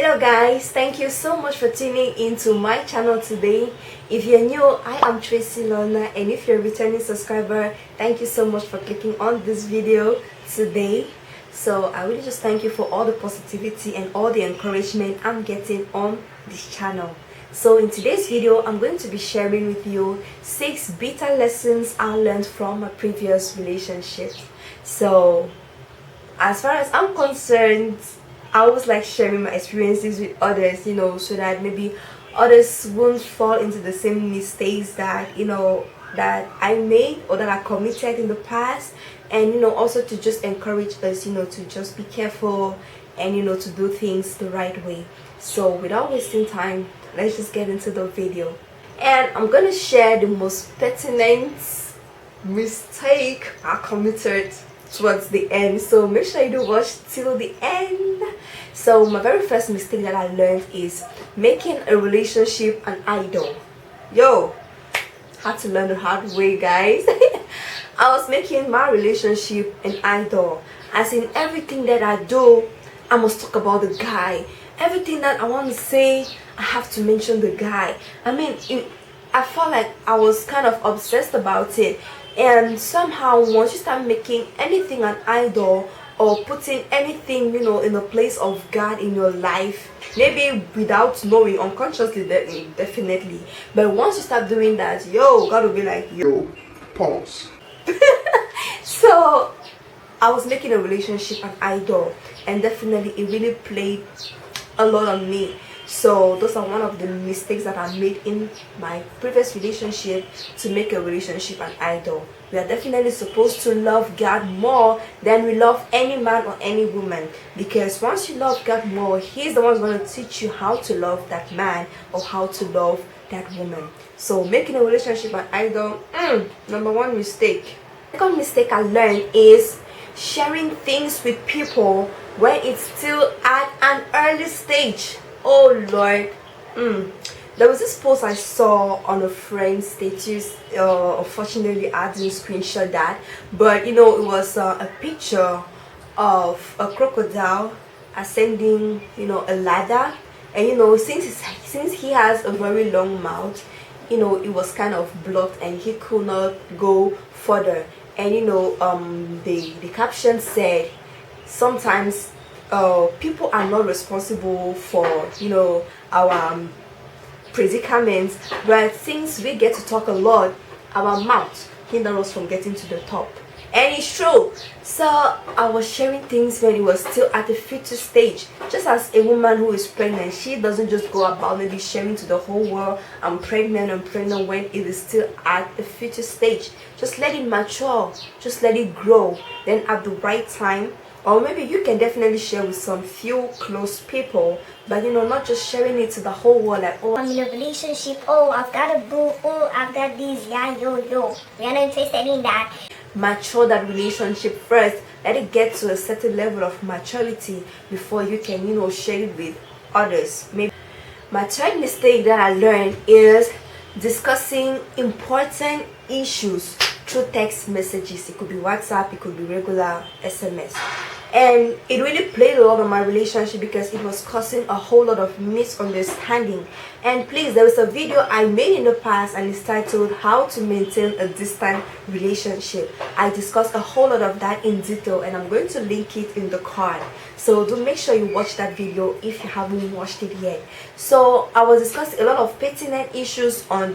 Hello guys, thank you so much for tuning into my channel today. If you're new, I am Tracy, and if you're a returning subscriber, thank you so much for clicking on this video today. So I really just thank you for all the positivity and all the encouragement I'm getting on this channel. So in today's video, I'm going to be sharing with you 6 bitter lessons I learned from my previous relationship. So as far as I'm concerned, I was like sharing my experiences with others, so that maybe others won't fall into the same mistakes that that I made or that I committed in the past, and also to just encourage us, to just be careful and to do things the right way. So without wasting time, let's just get into the video, and I'm gonna share the most pertinent mistake I committed towards the end, so make sure you do watch till the end. So my very first mistake that I learned is making a relationship an idol. Had to learn the hard way, guys. I was making my relationship an idol, as in everything that I do I must talk about the guy. Everything that I want to say, I have to mention the guy. I felt like I was kind of obsessed about it. And somehow once you start making anything an idol, or putting anything in the place of God in your life, maybe without knowing, unconsciously, definitely, but once you start doing that, God will be like, pause. So I was making a relationship an idol, and definitely it really played a lot on me. So those are one of the mistakes that I made in my previous relationship, to make a relationship an idol. We are definitely supposed to love God more than we love any man or any woman, because once you love God more, He's the one going to teach you how to love that man or how to love that woman. So making a relationship an idol, number one mistake. Second mistake I learned is sharing things with people when it's still at an early stage. Oh Lord. There was this post I saw on a friend's status. Unfortunately I didn't screenshot that, but it was a picture of a crocodile ascending a ladder, and since he has a very long mouth, it was kind of blocked and he could not go further. And the caption said, sometimes people are not responsible for our predicaments, but since we get to talk a lot, our mouth hinders us from getting to the top. And it's true. So I was sharing things when it was still at the fetus stage. Just as a woman who is pregnant, she doesn't just go about maybe sharing to the whole world, I'm pregnant when it is still at the fetus stage. Just let it mature, just let it grow. Then at the right time, or maybe you can definitely share with some few close people, but not just sharing it to the whole world, like, oh, I'm in a relationship, oh, I've got a boo, oh, I've got this, yeah, yo, we are not interested in that. Mature that relationship first. Let it get to a certain level of maturity before you can share it with others. Maybe my third mistake that I learned is discussing important issues through text messages. It could be WhatsApp, it could be regular SMS, and it really played a lot on my relationship because it was causing a whole lot of misunderstanding. And please, there was a video I made in the past, and it's titled How to Maintain a Distant Relationship. I discussed a whole lot of that in detail, and I'm going to link it in the card, so do make sure you watch that video if you haven't watched it yet. So I was discussing a lot of pertinent issues on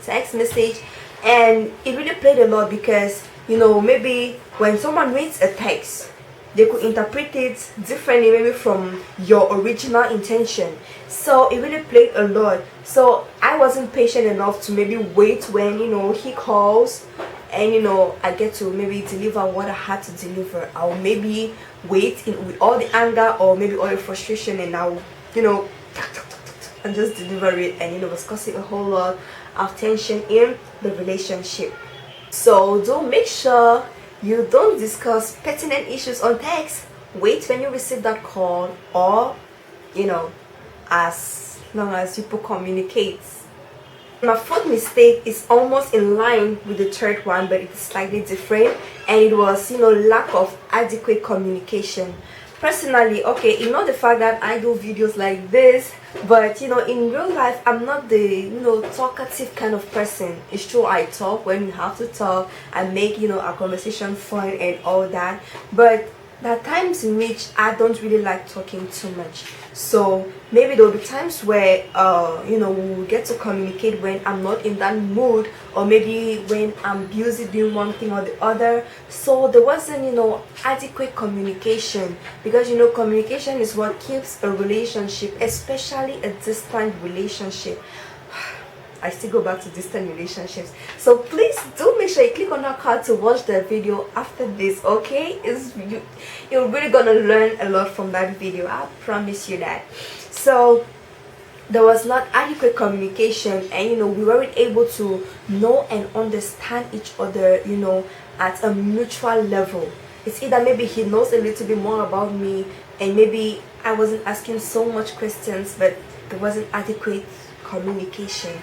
text message, and it really played a lot because maybe when someone reads a text, they could interpret it differently, maybe from your original intention. So it really played a lot. So I wasn't patient enough to maybe wait when he calls, and I get to maybe deliver what I had to deliver. I'll maybe wait with all the anger or maybe all the frustration, and I'll and just deliver it, and it was causing a whole lot of tension in the relationship. So do make sure you don't discuss pertinent issues on text. Wait when you receive that call, or as long as you communicate. My fourth mistake is almost in line with the third one, but it's slightly different, and it was lack of adequate communication. personally, okay, you know the fact that I do videos like this, but you know in real life I'm not the, you know, talkative kind of person. It's true, I talk when we have to talk, I make, you know, our conversation fun and all that, but there are times in which I don't really like talking too much. So maybe there will be times where you know, we will get to communicate when I'm not in that mood, or maybe when I'm busy doing one thing or the other. So there wasn't, you know, adequate communication, because you know communication is what keeps a relationship, especially a distant relationship. I still go back to distant relationships. So please do make sure you click on that card to watch the video after this, okay? You're really gonna learn a lot from that video, I promise you that. So there was not adequate communication, and you know we weren't able to know and understand each other, you know, at a mutual level. It's either maybe he knows a little bit more about me, and maybe I wasn't asking so much questions, but there wasn't adequate communication.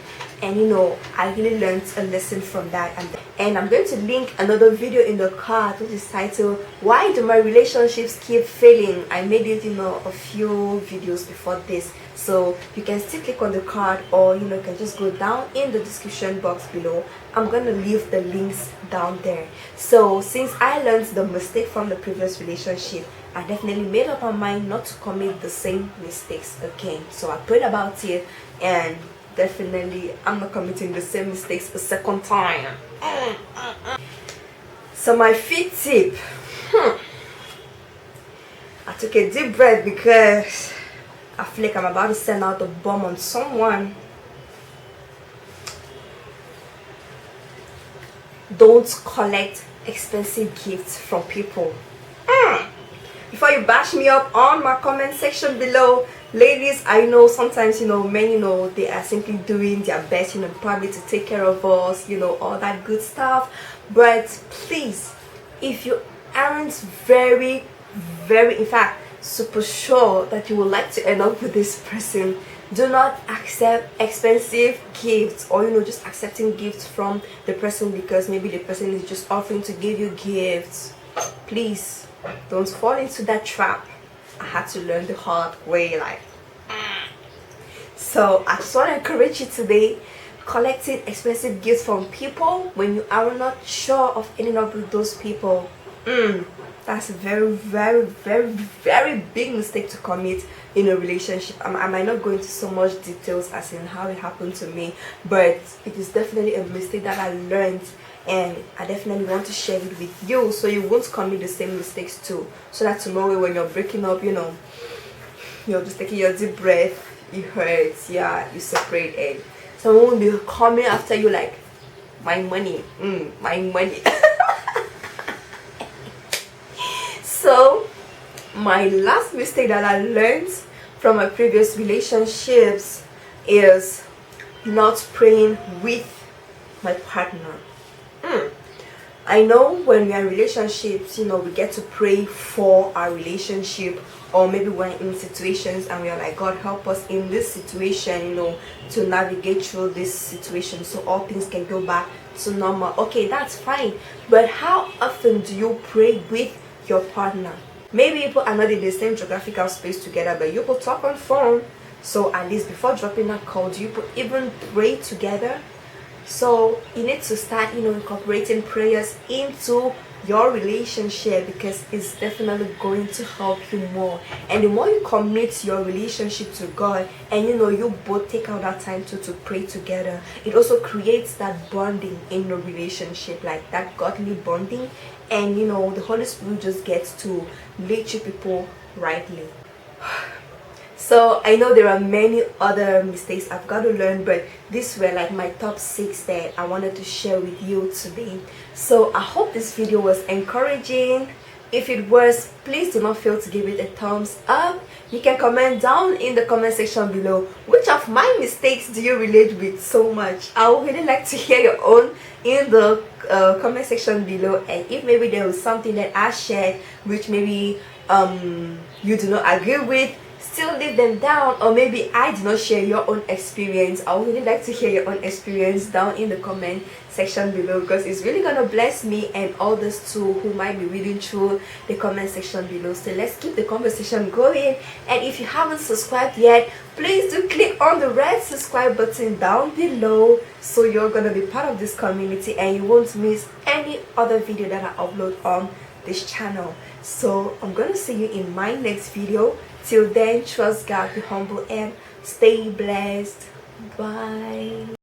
And you know, I really learned a lesson from that, and I'm going to link another video in the card which is titled "Why Do My Relationships Keep Failing?" I made it, you know, a few videos before this, so you can still click on the card, or you know, you can just go down in the description box below. I'm gonna leave the links down there. So since I learned the mistake from the previous relationship, I definitely made up my mind not to commit the same mistakes again. So I prayed about it, and definitely I'm not committing the same mistakes a second time. So my fifth tip, I took a deep breath because I feel like I'm about to send out a bomb on someone. Don't collect expensive gifts from people. Before you bash me up on my comment section below, ladies, I know sometimes, you know, men, you know, they are simply doing their best, you know, probably to take care of us, you know, all that good stuff. But please, if you aren't very, in fact, super sure that you would like to end up with this person, do not accept expensive gifts, or you know, just accepting gifts from the person because maybe the person is just offering to give you gifts. Please don't fall into that trap. I had to learn the hard way, like. So I just want to encourage you today, collecting expensive gifts from people when you are not sure of ending up with those people. That's a very, very, very, very big mistake to commit in a relationship. I might not go into so much details as in how it happened to me, but it is definitely a mistake that I learned, and I definitely want to share it with you so you won't commit the same mistakes too, so that tomorrow when you're breaking up, you know, you're just taking your deep breath, it hurts, yeah, you separate, and someone will be coming after you like, my money, my money. So my last mistake that I learned from my previous relationships is not praying with my partner. I know when we are in relationships, you know, we get to pray for our relationship, or maybe we're in situations and we are like, God, help us in this situation, you know, to navigate through this situation so all things can go back to normal. Okay, that's fine, but how often do you pray with your partner? Maybe you are not in the same geographical space together, but you could talk on phone. So at least before dropping that call, do you even pray together? So you need to start, you know, incorporating prayers into your relationship, because it's definitely going to help you more. And the more you commit your relationship to God, and you know, you both take out that time to pray together, it also creates that bonding in your relationship, like that godly bonding. And you know, the Holy Spirit just gets to lead you people rightly. So I know there are many other mistakes I've got to learn, but these were like my top 6 that I wanted to share with you today. So I hope this video was encouraging. If it was, please do not fail to give it a thumbs up. You can comment down in the comment section below, which of my mistakes do you relate with so much? I would really like to hear your own in the comment section below. And if maybe there was something that I shared which maybe you do not agree with, still leave them down, or maybe I did not share your own experience. I would really like to hear your own experience down in the comment section below, because it's really gonna bless me and others too who might be reading through the comment section below. So let's keep the conversation going. And if you haven't subscribed yet, please do click on the red subscribe button down below, so you're gonna be part of this community and you won't miss any other video that I upload on this channel. So I'm gonna see you in my next video. Till then, trust God, be humble, and stay blessed. Bye.